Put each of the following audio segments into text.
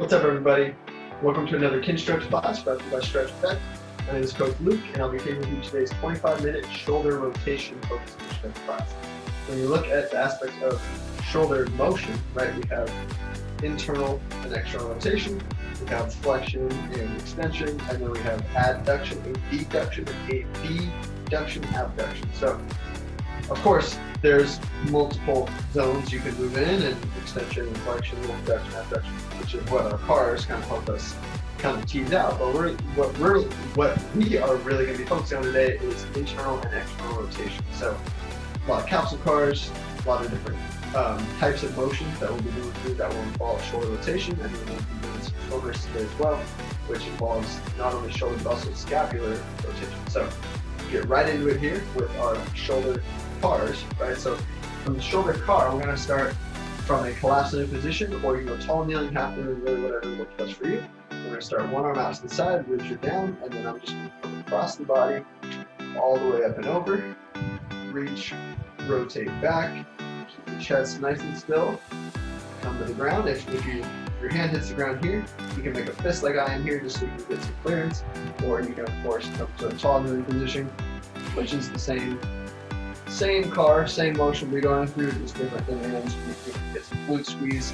What's up, everybody? Welcome to another Kinstretch class brought to you by Stretch Effect. My name is Coach Luke, and I'll be taking you today's 25-minute shoulder rotation focused Kinstretch class. When you look at the aspects of shoulder motion, right, we have internal and external rotation, we have flexion and extension, and then we have adduction and deduction and abduction, abduction. So, of course, there's multiple zones you can move in, and extension, and flexion, abduction, abduction, which is what our cars kind of help us kind of tease out. But what we are really going to be focusing on today is internal and external rotation. So a lot of capsule cars, a lot of different types of motion that we'll be doing through that will involve shoulder rotation, and then we'll be doing some shoulders today as well, which involves not only shoulder but also scapular rotation. So get right into it here with our shoulder cars, right? So from the shoulder car, we're going to start from a collapsing position, or you can go tall, kneeling, half kneeling, really whatever works best for you. We're going to start one arm out to the side, ribs are down, and then I'm just going to come across the body all the way up and over. Reach, rotate back, keep the chest nice and still. Come to the ground. If your hand hits the ground here, you can make a fist like I am here, just so you can get some clearance, or you can of course come to a tall kneeling position, which is the same car, same motion we're going through, just different demands. You can get some glute squeeze,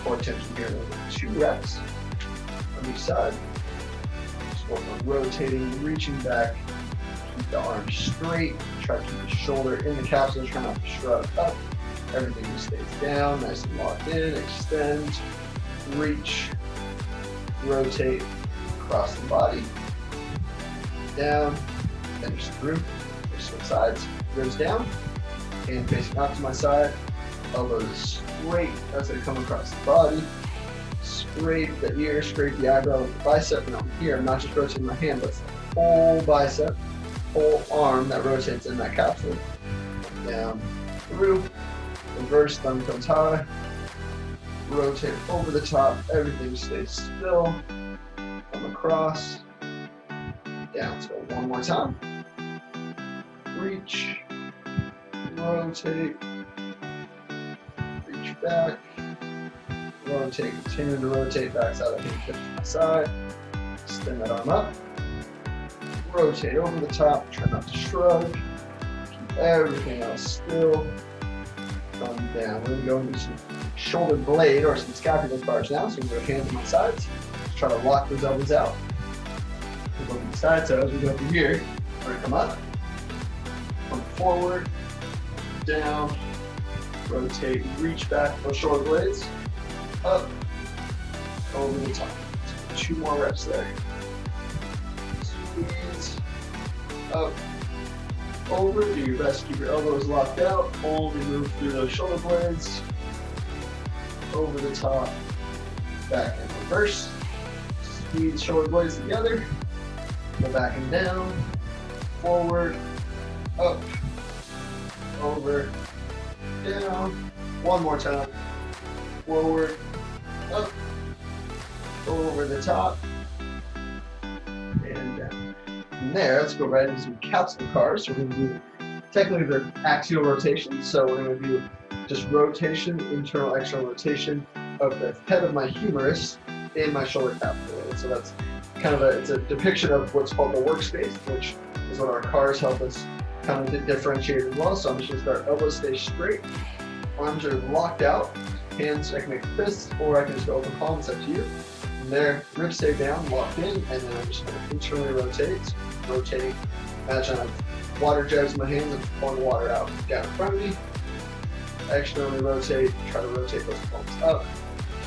core tension here. 2 reps on each side. Just work on rotating, reaching back. Keep the arm straight. Try to keep the shoulder in the capsule. Try not to shrug up. Everything just stays down, nice and locked in. Extend, reach, rotate across the body. Down, finish through. Switch sides. Ribs down, hand facing out to my side, elbows straight as they come across the body. Scrape the ear, scrape the eyebrow with the bicep, and over here I'm not just rotating my hand, but it's the whole bicep, whole arm that rotates in that capsule. Down, through, reverse, thumb comes high, rotate over the top, everything stays still, come across, down. So one more time. Reach, rotate, reach back, rotate, continue to rotate back side of the hand, to my side, extend that arm up, rotate over the top, try not to shrug, keep everything else still, come down. We're going to go into some shoulder blade or some scapular bars now, so we're going to go hands on my sides, just try to lock those elbows out. We'll go to the side, so as we go through here, we're going to come up, come forward, down, rotate, reach back, those shoulder blades, up, over the top. 2 more reps there. Squeeze, up, over, do your best, keep your elbows locked out, only move through those shoulder blades, over the top, back and reverse, squeeze shoulder blades together, go back and down, forward, up, over, down, one more time, forward, up, over the top, and down. From there, let's go right into some capsule cars. So we're going to do, technically they're axial rotations, so we're going to do just rotation, internal, external rotation of the head of my humerus in my shoulder capsule. And so that's kind of it's a depiction of what's called the workspace, which is what our cars help us kind of differentiate as well. So I'm just going to start elbows stay straight, arms are locked out, hands I can make fists, or I can just go open palms, up to you. From there, ribs stay down, locked in, and then I'm just going to internally rotate, rotating. Imagine I have water jugs in my hands and pouring water out down in front of me. Externally rotate, try to rotate those palms up,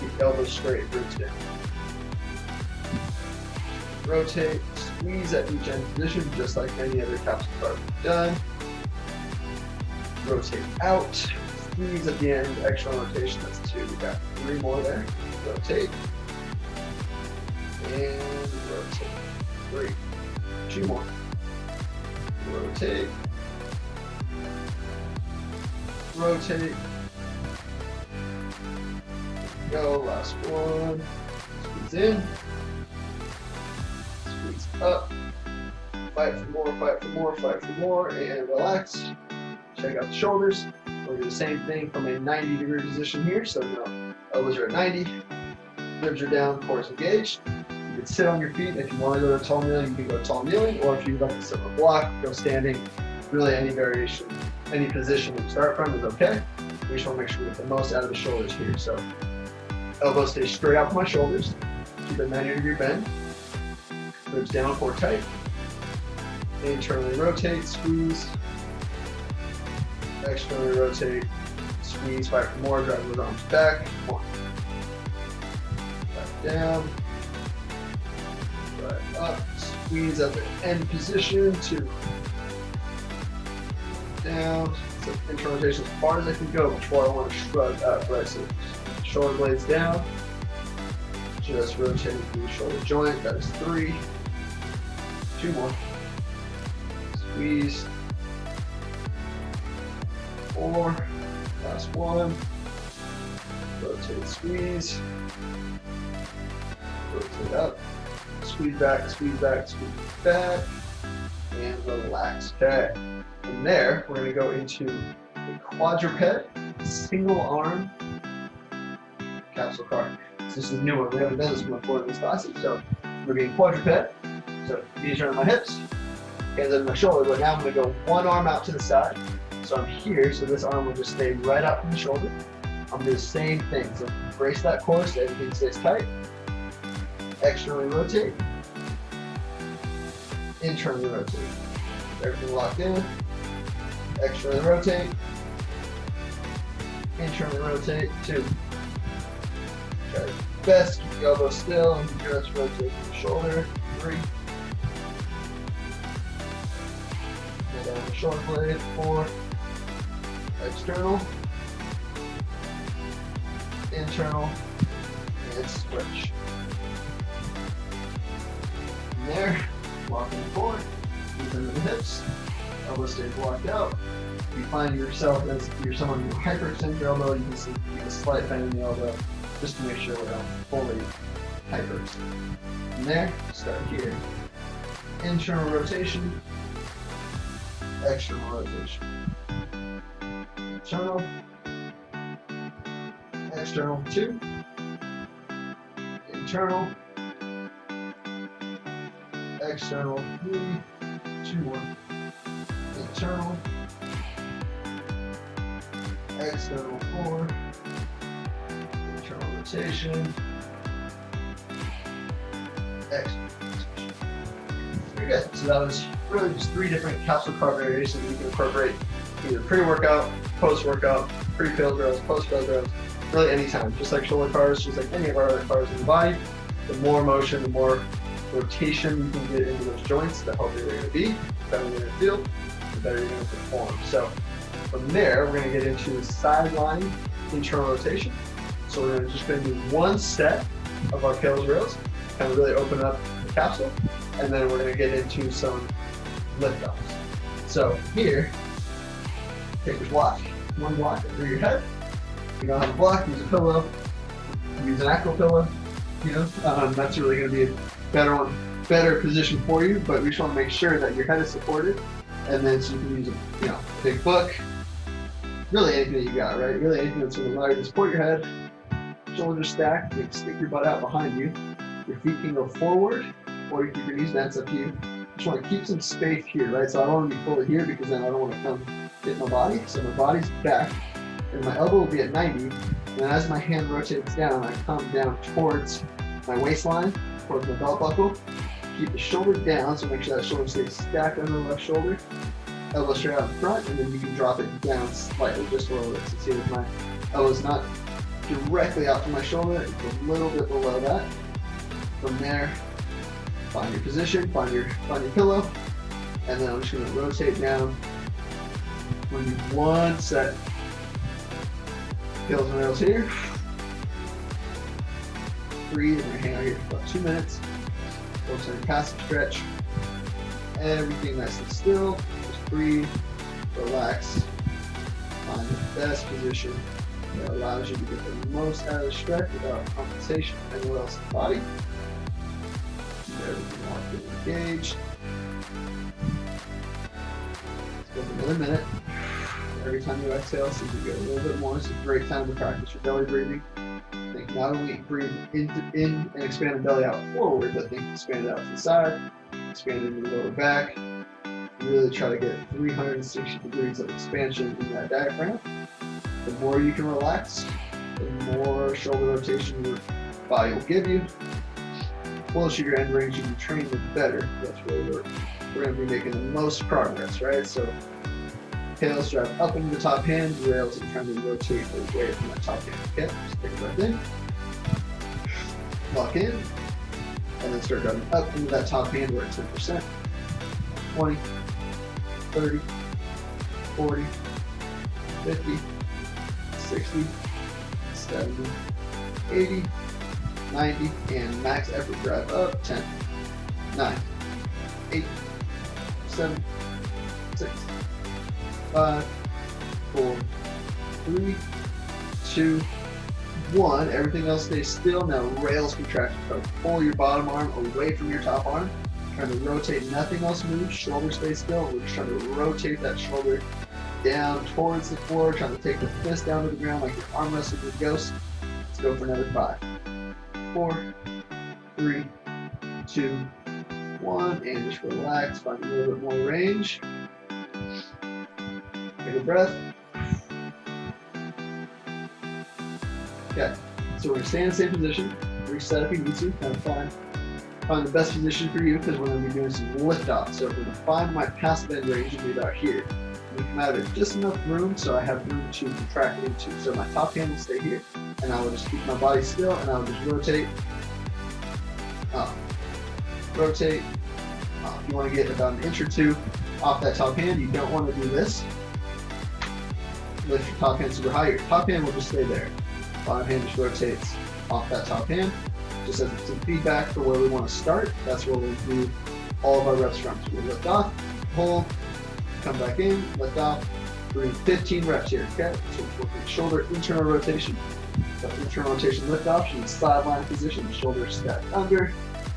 keep elbows straight, ribs down. Rotate, squeeze at each end position, just like any other capsule car we've done. Rotate out, squeeze at the end, external rotation, that's 2. We got 3 more there. Rotate, and rotate. 3, 2 more. Rotate, rotate. Go, last one. Squeeze in. Squeeze up, fight for more, fight for more, fight for more, and relax. Check out the shoulders. We'll do the same thing from a 90-degree position here. So elbows are at 90, Ribs are down, core is engaged. You can sit on your feet. If you want to go to tall kneeling, you can go tall kneeling, or if you'd like to sit on a block, go standing. Really any variation, any position you start from is okay. We just want to make sure we get the most out of the shoulders here. So elbows stay straight out from my shoulders. Keep a 90-degree bend. Ribs down, core tight. Internally rotate, squeeze. Externally rotate, squeeze, fight for more, drive those arms back. 1. Back down. Drive up, squeeze up in end position. 2. Down. So internal rotation as far as I can go before I want to shrug up, right? So shoulder blades down. Just rotating through the shoulder joint. That is 3. 2 more. Squeeze. 4. Last 1. Rotate, squeeze. Rotate up. Squeeze back, squeeze back, squeeze back. And relax. Okay. From there, we're going to go into a quadruped, single arm capsule car. So this is a new one. We haven't done this one before in these classes. So we're being quadruped. So knees are on my hips, hands under my shoulder. But now I'm going to go one arm out to the side. So I'm here, so this arm will just stay right out from the shoulder. I'm going to do the same thing. So brace that core so everything stays tight. Externally rotate. Internally rotate. Everything locked in. Externally rotate. Internally rotate. 2. Try your best. Keep the elbow still and just rotate the shoulder. 3. Pull down the shoulder blade. 4. External. Internal. And switch. From there, walking forward. Knees under the hips. Elbow stays blocked out. If you find yourself as you're someone who hyperextends your elbow, you can see a slight bend in the elbow just to make sure we don't fully hyperextend. From there, start here. Internal rotation, external rotation. Internal, external 2, internal, external 3, 2 more. Internal, external 4, internal rotation, external rotation. Very good. So that was really just 3 different capsule car variations that you can incorporate either pre-workout, post-workout, pre-failed drills, post-failed drills, really anytime. Just like shoulder cars, just like any of our other cars in the body, the more motion, the more rotation you can get into those joints, the healthier they're going to be, the better you're going to feel, the better you're going to perform. So from there, we're going to get into sideline internal rotation. So we're just going to do 1 set of our Kales rails, kind of really open up the capsule, and then we're going to get into some lift ups. So here, take your block, 1 block under your head. If you don't have a block, use a pillow, use an acro pillow. You know, that's really going to be a better one, better position for you. But we just want to make sure that your head is supported, and then so you can use a big book, really anything that you got, right? Really anything that's going to allow you to support your head. Shoulders stacked, you can stick your butt out behind you. Your feet can go forward, or you keep your knees bent. It's up to you. Just want to keep some space here, right? So I don't want to be fully here because then I don't want to come hit my body. So my body's back, and my elbow will be at 90. And as my hand rotates down, I come down towards my waistline, towards my belt buckle. Keep the shoulder down, so make sure that shoulder stays stacked under the left shoulder. Elbow straight out in front, and then you can drop it down slightly, just a little bit. So see if my elbow's not directly out from my shoulder, it's a little bit below that. From there, find your position, find your pillow, and then I'm just going to rotate down. We're going to do 1 set. Kales and rails here. Breathe. We're going to hang out here for about 2 minutes. Focus on your passive stretch. Everything nice and still. Just breathe, relax, find the best position that allows you to get the most out of the stretch without compensation anywhere else in the body. Keep everything locked and engaged. Let's go for another minute. Every time you exhale, so you can get a little bit more. It's a great time to practice your belly breathing. Think not only breathe in and expand the belly out forward, but think expand it out to the side, expand into the lower back. Really try to get 360 degrees of expansion in that diaphragm. The more you can relax, the more shoulder rotation your body will give you. The closer your end range you can train, the better. That's where we're going to be making the most progress, right? So tails drive up into the top hand, rails and trying to rotate away from that top hand. Okay, just take a breath in, lock in, and then start driving up into that top hand. We're at 10%, 20, 30, 40, 50, 60, 70, 80, 90, and max effort drive up. 10, 9, 8, 7, 6, 5, 4, 3, 2, 1. Everything else stays still. Now rails contract. Pull your bottom arm away from your top arm. Trying to rotate. Nothing else moves. Shoulder stays still. We're just trying to rotate that shoulder down towards the floor. Trying to take the fist down to the ground like you're arm wrestling with a ghost. Let's go for another 5, 4, 3, 2, 1. And just relax. Find a little bit more range. Take a breath. Okay, so we're going to stay in the same position. Reset if you need to. Kind of find the best position for you because we're going to be doing some lift off. So if we're going to find my passive end range, it'll be about here. We come out of just enough room so I have room to contract into. So my top hand will stay here, and I will just keep my body still, and I will just rotate up, rotate up. You want to get about an inch or two off that top hand. You don't want to do this. Lift your top hand super high. Your top hand will just stay there. Bottom hand just rotates off that top hand. Just as some feedback for where we want to start. That's where we'll do all of our reps from. So we'll lift off, hold, come back in, lift off. We're doing 15 reps here, okay? So we're working shoulder internal rotation. So internal rotation lift off, she's in sideline position, shoulders stacked under,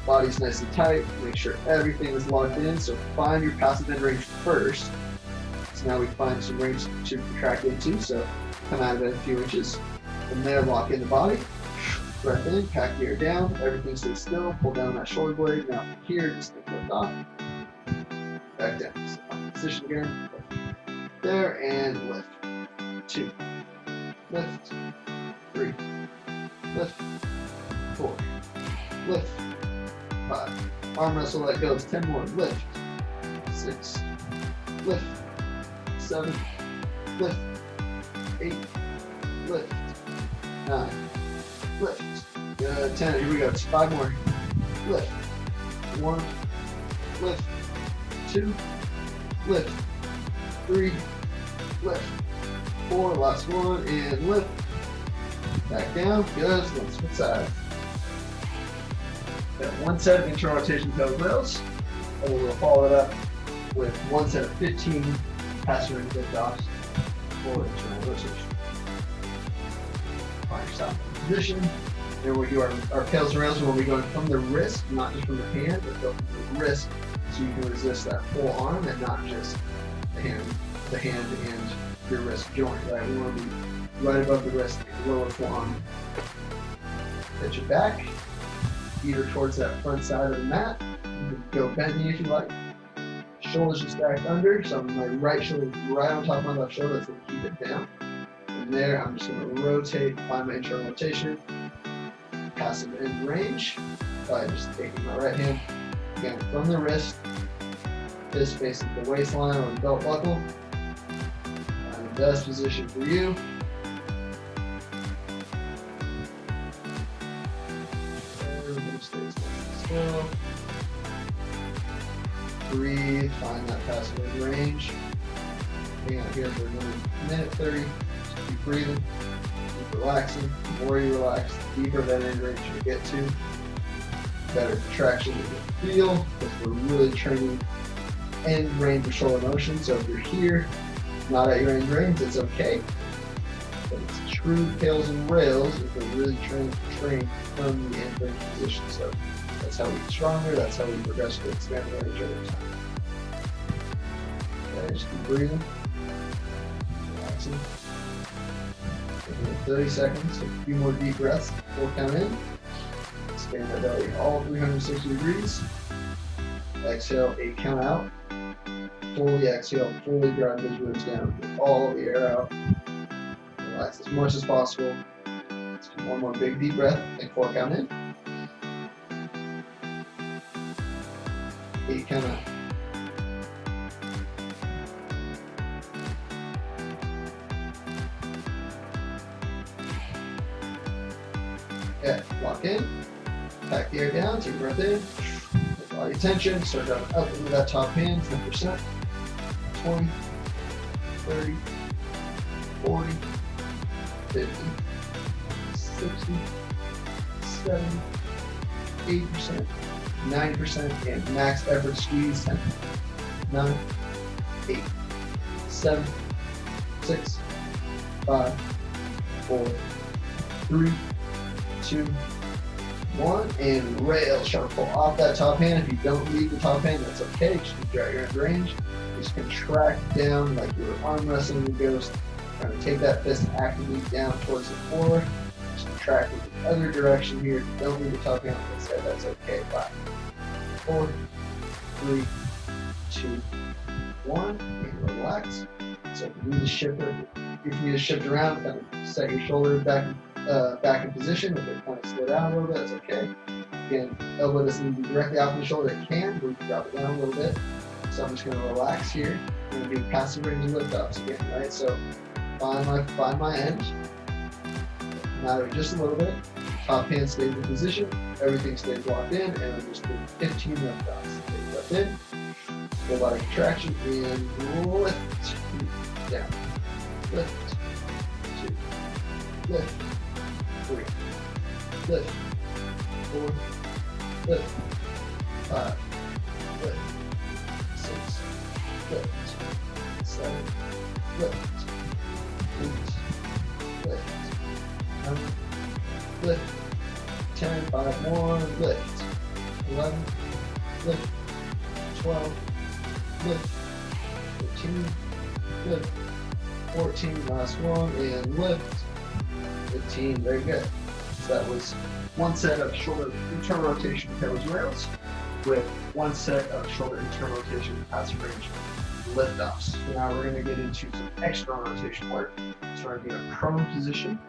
body's nice and tight. Make sure everything is locked in. So find your passive end range first. So now we find some range to contract into. So come out of it a few inches. From there, lock in the body. Breath in, pack the air down. Everything stays still. Pull down that shoulder blade. Now from here, just lift off. Back down. Just find position again. There and lift. 2. Lift. 3. Lift. 4. Lift. 5. Arm wrestle, let go. It's 10 more. Lift. 6. Lift. 7. Lift. 8. Lift. 9. Lift. Good. 10. Here we go. It's 5 more. Lift. 1. Lift. 2. Lift. 3. Lift. 4. Last one. And lift. Back down. Good. So let's switch sides. Got one set of internal rotation pelvic rails, and we'll follow it up with one set of 15 passive range lift offs for internal rotation. Find yourself in position. Then we'll do our tails and rails. We'll be going from the wrist, not just from the hand, but go from the wrist so you can resist that full arm and not just the hand and your wrist joint, right? We want to be right above the wrist, lower forearm. Hit your back, either towards that front side of the mat. You can go bent knee if you like. Shoulders are stacked under, so my right shoulder right on top of my left shoulder, that's going to keep it down. From there, I'm just going to rotate, find my internal rotation, passive end range by just taking my right hand, again, from the wrist, fist facing the waistline or the belt buckle. Find the best position for you. Everything stays nice and still. Breathe, find that passive end range. Hang out here for another minute 30. Just keep breathing, keep relaxing. The more you relax, the deeper that end range you get to, better contraction you feel, because we're really training end range of shoulder motion. So if you're here, not at your end range, it's okay. But it's true tails and rails if we're really trying to train from the end range position. So that's how we get stronger, that's how we progress to expand the range over time. Okay, just keep breathing, relaxing. 30 seconds, a few more deep breaths. 4 count in. Expand that belly all 360 degrees. Exhale, 8 count out. Fully exhale, fully drive those ribs down. Get all the air out. Relax as much as possible. Let's do one more big deep breath. Take 4 count in. 8 count out. Okay, lock in. Pack the air down. Take a breath in. Body tension. Start driving up into that top hand. 10%. 20, 30, 40, 50, 60, 70, 80%, 90%, and max effort squeeze. 10, 9, 8, 7, 6, 5, 4, 3, 2, 1, and rail. Try to pull off that top hand. If you don't leave the top hand, that's okay. Just keep your end range. Just contract down like you were arm wrestling the ghost. Trying to take that fist actively down towards the floor. Just contract in the other direction here. Don't leave the top hand on the side. That's okay. 5, 4, 3, 2, 1, and relax. So if you need to shift it, if you need to shift around, kind of set your shoulder back in position. If it kind of slid out a little bit, that's okay. Again, elbow doesn't need to be directly off the shoulder. It can, but we can drop it down a little bit. So I'm just going to relax here. I'm going to do passive range and lift ups again, right? So find my end. Matter just a little bit. Top hand stays in position. Everything stays locked in, and I'm just doing 15 lift ups. Take breath in. Full body contraction and lift. Down. Lift. 2. Lift. 3. Lift. 4. Lift. 5. Lift. 6. Lift. 7. Lift. 8. Lift. 9. Lift. 10. 5 more. Lift. 11. Lift. 12. Lift. 13. Lift. 14. Last one. And lift. 15. Very good. So that was one set of shoulder internal rotation pillars rails with one set of shoulder internal rotation passive range lift offs. Now we're going to get into some external rotation work. So we're going to be in a prone position.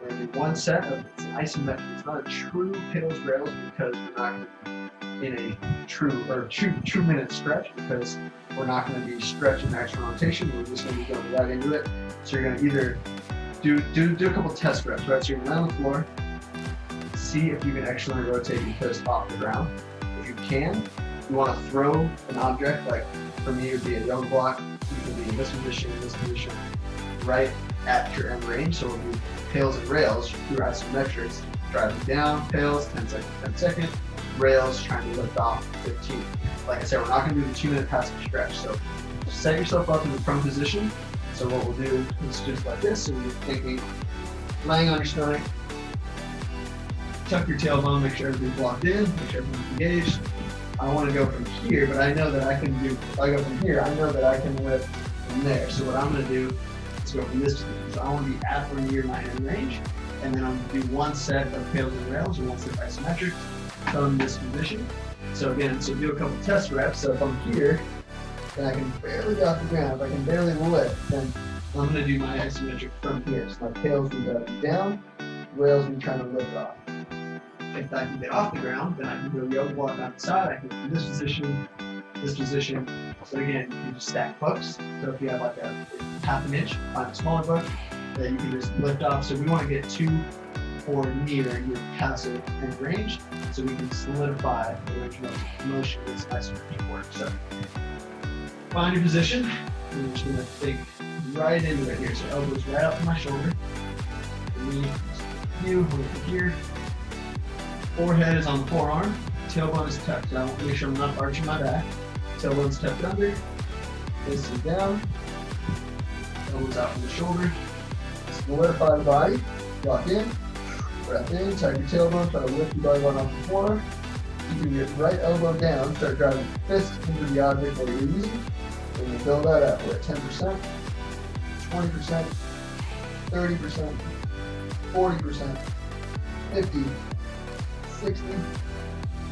We're going to do one set of, it's an isometric. It's not a true pillars rails because we're not going to be in a two minute stretch because we're not going to be stretching the external rotation. We're just going to be going right into it. So you're going to either do a couple test reps, right? So you're going to lay on the floor, see if you can externally rotate your fist off the ground. If you can, you want to throw an object, like for me it would be a yoga block. You can be in this position, right at your end range. So we'll do pails and rails through isometrics, driving down, pails, 10 seconds, 10 seconds, rails, trying to lift off 15. Like I said, we're not going to do the 2 minute passive stretch. So set yourself up in the prone position. So what we'll do is just like this. So you're thinking, laying on your stomach, tuck your tailbone, make sure everything's locked in, make sure everything's engaged. I want to go from here, but I know that I can do, if I go from here, I know that I can lift from there. So what I'm going to do is go from this position. So I want to be at or near my end range, and then I'm going to do one set of pails and rails, or one set of isometrics from this position. So again, so do a couple test reps. So if I'm here, then I can barely get off the ground. If I can barely lift, then I'm going to do my isometric from here. So my tails will be driving down, rails will be trying to lift off. If I can get off the ground, then I can go yoga block on the side. I can do this position. So again, you can just stack hooks. So if you have like a half an inch, find a smaller hook, then you can just lift off. So we want to get to or near your passive end range, so we can solidify the range of motion with this isometric work. So find your position. I'm just going to take right into it here. So elbows right up to my shoulder. Knee, here. Forehead is on the forearm. Tailbone is tucked. So I want to make sure I'm not arching my back. Tailbone's tucked under. Face is down. Elbows out from the shoulder. Solidify the body. Lock in. Breath in. Tuck your tailbone. Try to lift your body one off the floor. Keep your right elbow down. Start driving the fist into the object that you're using. And you build that up. We're at 10%, 20%, 30%, 40%, 50, 60,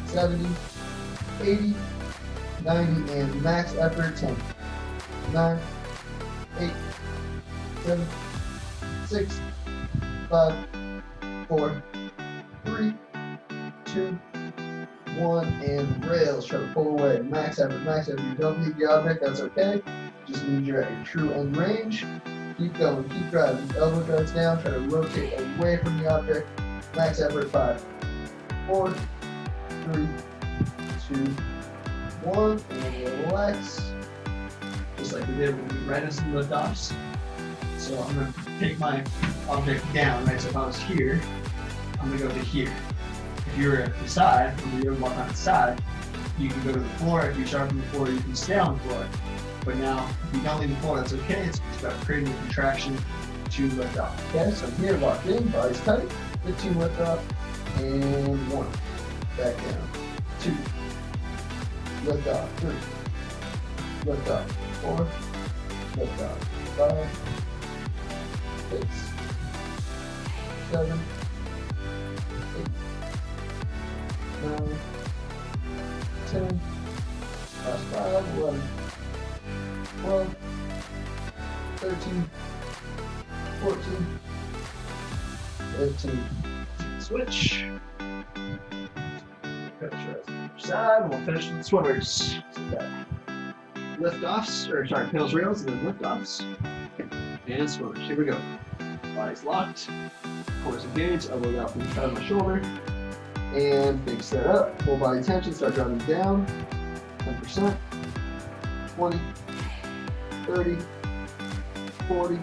70, 80, 90, and max effort 10, 9, 8, 7, 6, 5, 4, 3, 2, 1, and rails. Try to pull away. Max effort, max effort. You don't need the object, that's okay. Just means you're at your true end range. Keep going, keep driving. Elbow drives down, try to rotate away from the object. Max effort 5, 4, 3, 2, 1, and relax. Just like we did when we ran some liftoffs. So I'm going to take my object down, right? So if I was here, I'm going to go to here. If you're at the side, when you're walking on the side, you can go to the floor. If you're sharp on the floor, you can stay on the floor. But now, if you don't leave the floor, that's okay. It's about creating a contraction to lift off. Okay, so I'm here, locked in, body's tight. 15 lift up, and 1. Back down. 2. Lift off. 3. Lift off. 4. Lift off. 5. 6. 7. 8. 9. 10. Last 5. 11. 12, 13, 14, 15. Switch. Side. We'll finish with swimmers. Lift-offs, or sorry, pedals, rails, and then lift-offs. And swimmers. Here we go. Body's locked. Core's engaged. Elbow out from the side of my shoulder. And big set up. Full body tension. Start driving down. 10%. 20. 30, 40,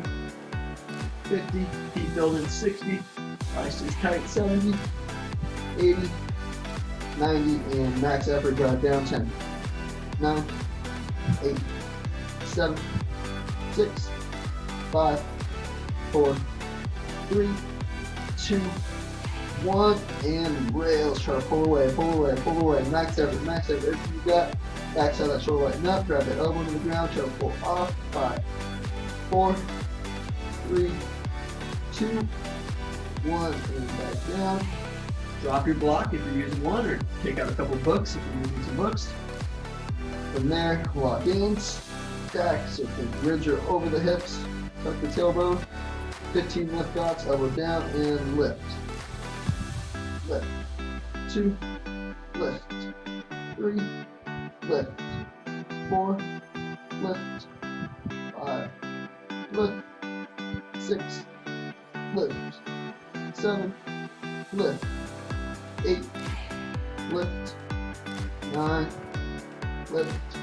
50, keep building 60, body stays tight, 70, 80, 90, and max effort drive down 10, 9, 8, 7, 6, 5, 4, 3, 2, 1, and rails. Try to pull away, pull away, pull away. Max effort, everything you got. Backside that shoulder lighten up, grab that elbow to the ground, try to pull off. 5, 4, 3, 2, 1, and back down. Drop your block if you're using one, or take out a couple of books if you're using some books. From there, lock in, stack, so you can bridge or over the hips, tuck the tailbone. 15 lift offs, elbow down, and lift. Lift. 2, lift. 3, lift. 4, lift. 5, lift. 6, lift. 7, lift. 8, lift. 9, lift.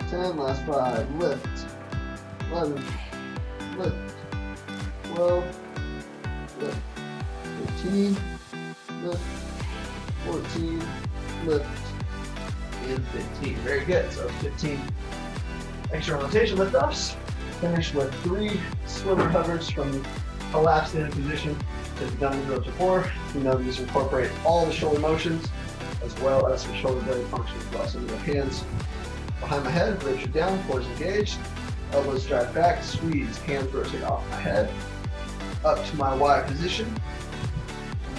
10, last 5, lift. 11, lift. 12, lift. 13, lift. 14, lift. And 15. Very good. So 15 extra rotation lift offs. Finish with 3 swimmer hovers from collapsed in position to the dummy rows before. You know these incorporate all the shoulder motions as well as some shoulder blade function as well. So with the hands behind my head, bridge it down, cores engaged, elbows drive back, squeeze, hands rotate off my head, up to my Y position,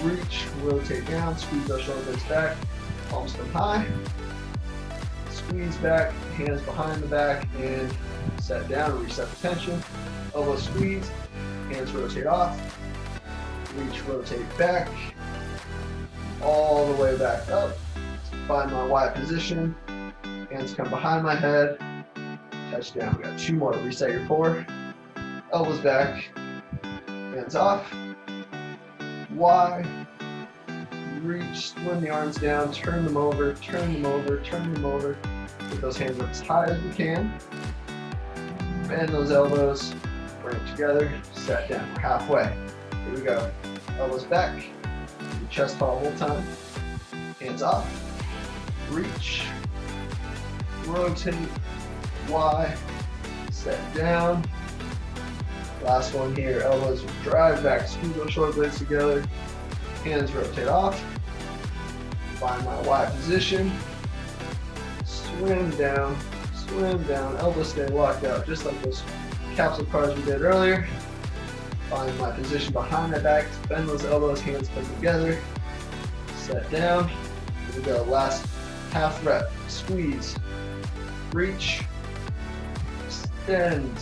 reach, rotate down, squeeze those shoulder blades back, palms come high, squeeze back, hands behind the back, and set down, reset the tension, elbow squeeze, hands rotate off, reach, rotate back, all the way back up, find my Y position, hands come behind my head, touch down. We got 2 more. Reset your core. Elbows back, hands off. Y, reach, swing the arms down, turn them over, turn them over, turn them over. Get those hands up as high as we can. Bend those elbows, bring it together, set down. We're halfway. Here we go. Elbows back, chest tall the whole time. Hands off, reach, rotate, Y, set down. Last one here, elbows drive back, squeeze those shoulder blades together, hands rotate off, find my Y position, swim down, elbows stay locked out, just like those capsule cars we did earlier. Find my position behind my back, bend those elbows, hands come together, set down. Here we go, last half rep, squeeze, reach, extend,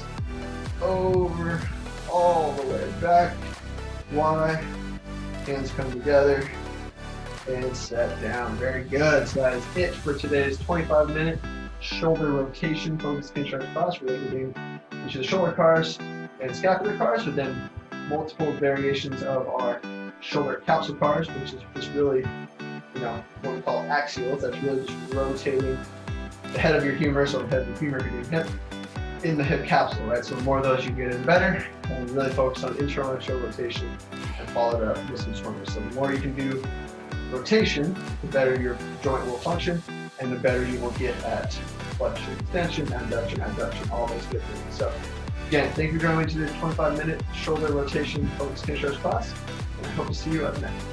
over, all the way back, Y, hands come together, and set down. Very good. So that is it for today's 25-minute shoulder rotation focused Kinstretch class. We're doing each of the shoulder cars and scapular cars, but then multiple variations of our shoulder capsule cars, which is just really, what we call axials. That's really just rotating the head of your humerus, or the head of the femur if you're doing hip, in the hip capsule, right? So the more of those you get in, the better. And really focus on internal and external rotation and follow it up with some swingers. So the more you can do rotation, the better your joint will function, and the better you will get at flexion, extension, abduction, all those good things. So again, thank you for joining me to this 25-minute shoulder rotation focused Kinstretch class, and I hope to see you up next.